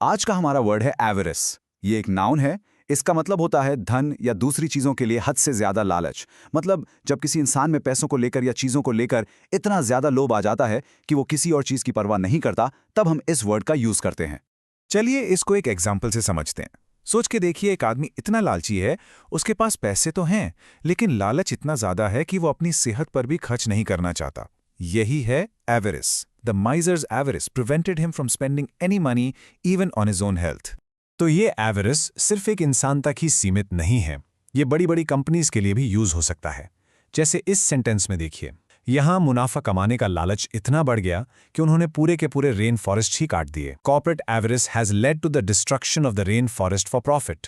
आज का हमारा वर्ड है एवरेस। ये एक नाउन है। इसका मतलब होता है धन या दूसरी चीजों के लिए हद से ज्यादा लालच। मतलब जब किसी इंसान में पैसों को लेकर या चीजों को लेकर इतना ज्यादा लोभ आ जाता है कि वो किसी और चीज की परवाह नहीं करता, तब हम इस वर्ड का यूज करते हैं। चलिए इसको एक एग्जाम्पल से समझते हैं। सोच के देखिए, एक आदमी इतना लालची है, उसके पास पैसे तो हैं, लेकिन लालच इतना ज्यादा है कि वो अपनी सेहत पर भी खर्च नहीं करना चाहता। यही है avarice. The miser's avarice prevented him from spending any money even on his own health. तो ये एवरेस सिर्फ एक इंसान तक ही सीमित नहीं है, ये बड़ी बड़ी कंपनीज के लिए भी यूज हो सकता है। जैसे इस सेंटेंस में देखिए, यहां मुनाफा कमाने का लालच इतना बढ़ गया कि उन्होंने पूरे के पूरे रेन फॉरेस्ट ही काट दिए। Corporate avarice has led to the destruction of the rain forest for profit.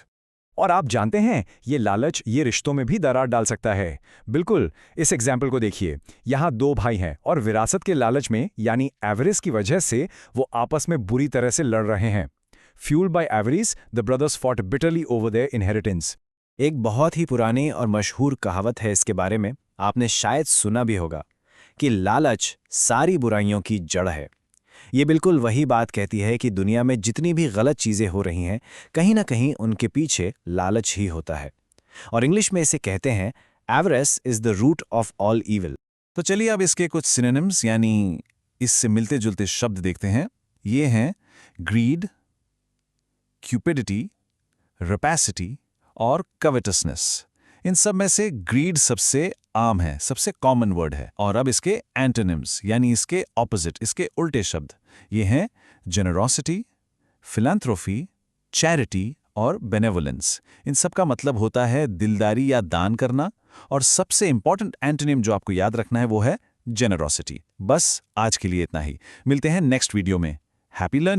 और आप जानते हैं, ये लालच ये रिश्तों में भी दरार डाल सकता है। बिल्कुल, इस एग्जाम्पल को देखिए। यहाँ दो भाई हैं और विरासत के लालच में यानी एवरेज की वजह से वो आपस में बुरी तरह से लड़ रहे हैं। Fuelled by avarice, the brothers fought bitterly over their inheritance. एक बहुत ही पुरानी और मशहूर कहावत है इसके बारे में, आपने शायद सुना भी होगा कि लालच सारी बुराइयों की जड़ है। ये बिल्कुल वही बात कहती है कि दुनिया में जितनी भी गलत चीज़ें हो रही हैं, कहीं ना कहीं उनके पीछे लालच ही होता है। और इंग्लिश में इसे कहते हैं avarice is the root of all evil. तो चलिए अब इसके कुछ सिनोनिम्स यानी इससे मिलते जुलते शब्द देखते हैं। ये हैं ग्रीड, क्यूपिडिटी, रैपेसिटी और कवेटसनेस। इन सब में से ग्रीड सबसे आम है, सबसे कॉमन वर्ड है। और अब इसके एंटोनिम्स यानी इसके ऑपोजिट, इसके उल्टे शब्द, ये हैं जेनरोसिटी, फिलैंथ्रोफी, चैरिटी और बेनेवोलेंस। इन सब का मतलब होता है दिलदारी या दान करना। और सबसे इंपॉर्टेंट एंटोनिम जो आपको याद रखना है वो है जेनरोसिटी। बस आज के लिए इतना ही। मिलते हैं नेक्स्ट वीडियो में। Happy learning.